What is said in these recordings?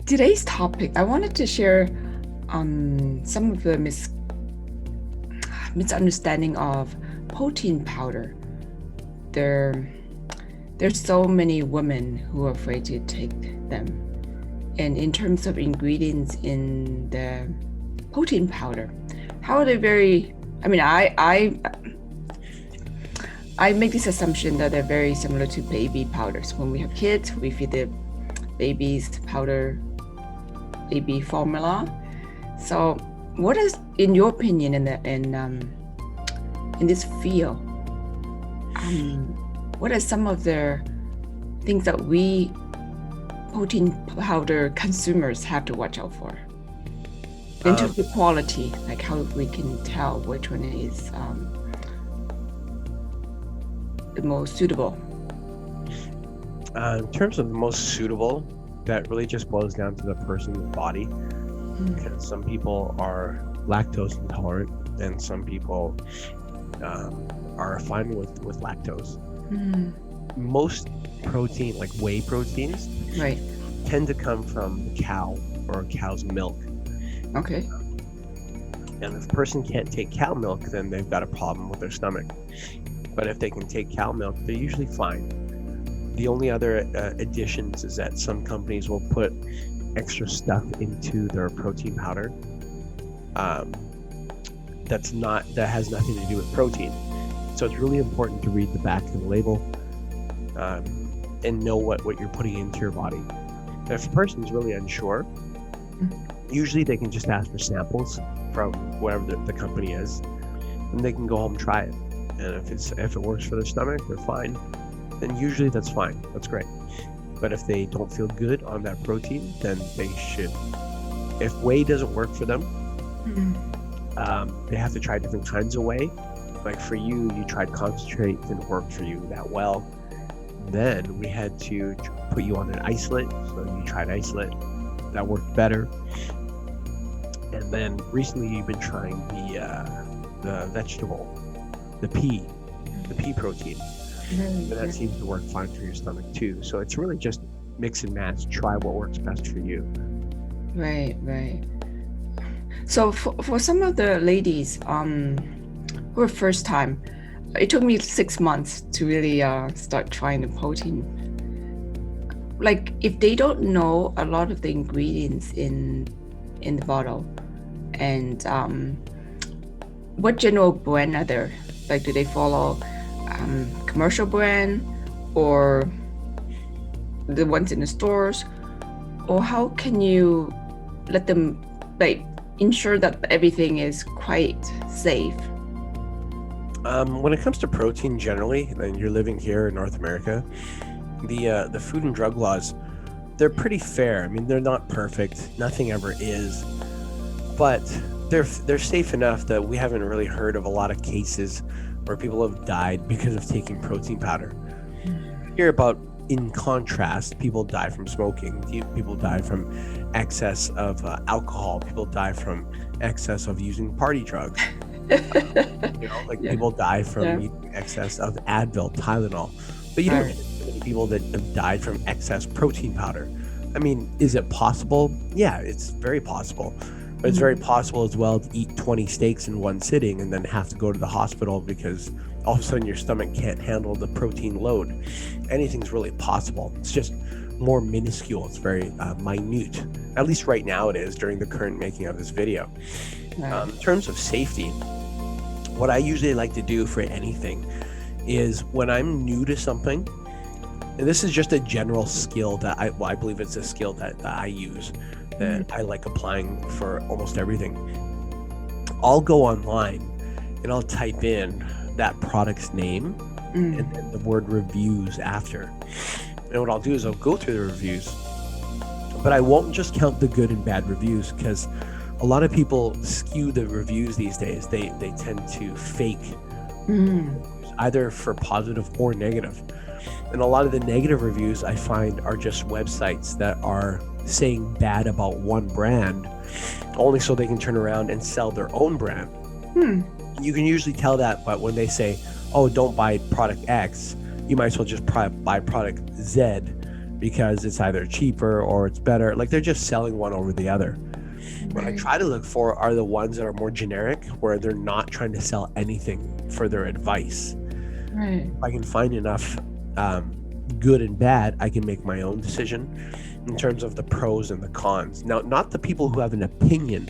today's topic, I wanted to share some of the misunderstanding of protein powder. There's so many women who are afraid to take them. And in terms of ingredients in the protein powder, how are they I make this assumption that they're very similar to baby powders. When we have kids, we feed the babies powder, baby formula. So what is, in your opinion, in this field, what are some of the things that we protein powder consumers have to watch out for? In terms of the quality, like how we can tell which one is the most suitable? In terms of the most suitable, that really just boils down to the person's body. Because some people are lactose intolerant, and some people are fine with lactose. Most protein, like whey proteins, right, tend to come from the cow or cow's milk. Okay. And if a person can't take cow milk, then they've got a problem with their stomach. But if they can take cow milk, they're usually fine. The only other additions is that some companies will put extra stuff into their protein powder that has nothing to do with protein. So it's really important to read the back of the label and know what you're putting into your body. And if a person's really unsure, usually they can just ask for samples from whatever the company is, and they can go home and try it. And if it works for their stomach, they're fine. Then usually that's fine. That's great. But if they don't feel good on that protein, then they should. If whey doesn't work for them, they have to try different kinds of whey. Like for you tried concentrate, didn't work for you that well. Then we had to put you on an isolate. So you tried isolate. That worked better. And then recently you've been trying the vegetable, the pea protein. And that seems to work fine for your stomach too. So it's really just mix and match, try what works best for you. Right. So for some of the ladies who are first time, it took me 6 months to really start trying the protein. Like if they don't know a lot of the ingredients in the bottle, and what general brand are there? Like do they follow commercial brand or the ones in the stores, or how can you let them ensure that everything is quite safe? When it comes to protein generally, and you're living here in North America, the food and drug laws, they're pretty fair. I mean, they're not perfect. Nothing ever is, but they're safe enough that we haven't really heard of a lot of cases where people have died because of taking protein powder. You hear about, in contrast, people die from smoking. People die from excess of alcohol. People die from excess of using party drugs. People die from using excess of Advil, Tylenol. But you don't get many people that have died from excess protein powder. I mean, is it possible? Yeah, it's very possible. But it's very possible as well to eat 20 steaks in one sitting and then have to go to the hospital because all of a sudden your stomach can't handle the protein load. Anything's really possible. It's just more minuscule. It's very minute. At least right now it is during the current making of this video. In terms of safety, what I usually like to do for anything is when I'm new to something, and this is just a general skill that I believe it's a skill that I use, that I like applying for almost everything. I'll go online and I'll type in that product's name and then the word reviews after. And what I'll do is I'll go through the reviews, but I won't just count the good and bad reviews, because a lot of people skew the reviews these days. They tend to fake either for positive or negative. And a lot of the negative reviews I find are just websites that are saying bad about one brand only so they can turn around and sell their own brand. You can usually tell that, but when they say, oh, don't buy product X, you might as well just buy product Z because it's either cheaper or it's better. Like they're just selling one over the other. What I try to look for are the ones that are more generic, where they're not trying to sell anything for their advice. Right. If I can find enough good and bad, I can make my own decision in terms of the pros and the cons. Now, not the people who have an opinion,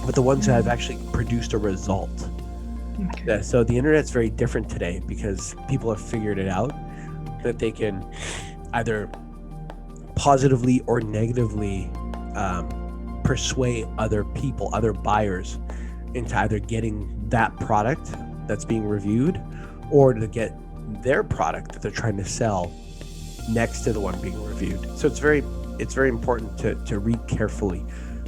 but the ones that have actually produced a result. Okay. Yeah, so the internet's very different today because people have figured it out that they can either positively or negatively persuade other people, other buyers, into either getting that product that's being reviewed or to get their product that they're trying to sell next to the one being reviewed. So it's very important to read carefully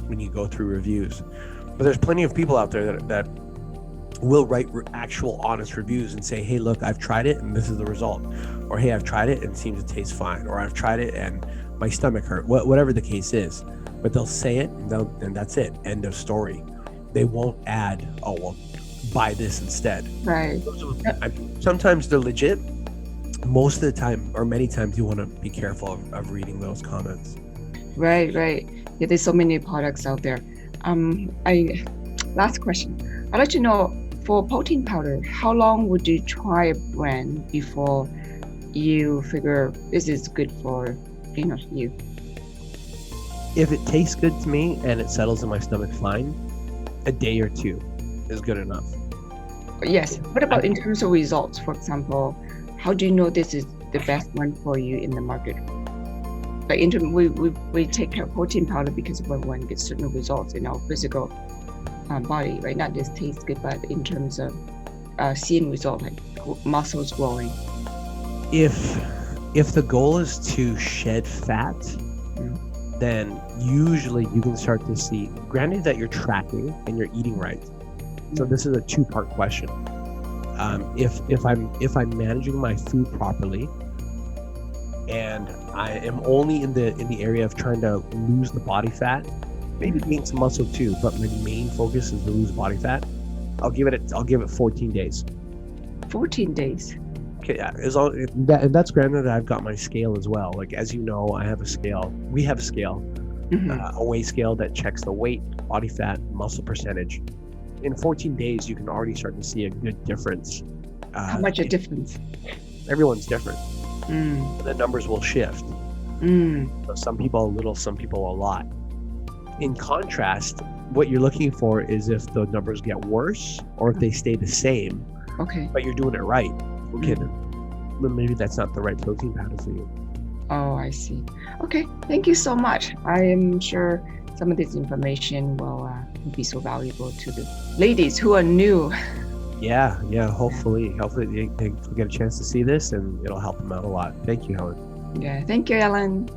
when you go through reviews. But there's plenty of people out there that will write actual honest reviews and say, hey, look, I've tried it and this is the result. Or, hey, I've tried it and it seems to taste fine. Or I've tried it and my stomach hurt. Whatever the case is. But they'll say it and that's it. End of story. They won't add, oh, well, buy this instead. Right. Sometimes they're legit. Most of the time, or many times, you want to be careful of reading those comments. Right. Yeah, there's so many products out there. Last question. I'd like to know, for protein powder, how long would you try a brand before you figure this is good for you? If it tastes good to me and it settles in my stomach fine, a day or two is good enough. Yes. What about in terms of results? For example, how do you know this is the best one for you in the market? Like we take protein powder because we want to get certain results in our physical body, right? Not just taste good, but in terms of seeing results like muscles growing. If the goal is to shed fat, then usually you can start to see, granted that you're tracking and you're eating right. So this is a two-part question. If I'm managing my food properly, and I am only in the area of trying to lose the body fat, maybe gain some muscle too, but my main focus is to lose body fat, I'll give it 14 days. 14 days. Okay, yeah, and that's granted that I've got my scale as well. Like, as you know, I have a scale. We have a scale, a weigh scale that checks the weight, body fat, muscle percentage. In 14 days, you can already start to see a good difference. How much a difference? Everyone's different. The numbers will shift. So some people a little, some people a lot. In contrast, what you're looking for is if the numbers get worse or if they stay the same. Okay. But you're doing it right. Okay, then maybe that's not the right protein powder for you. Oh, I see. Okay, thank you so much. I am sure some of this information will be so valuable to the ladies who are new. Yeah. Hopefully they get a chance to see this and it'll help them out a lot. Thank you, Helen. Yeah, thank you, Ellen.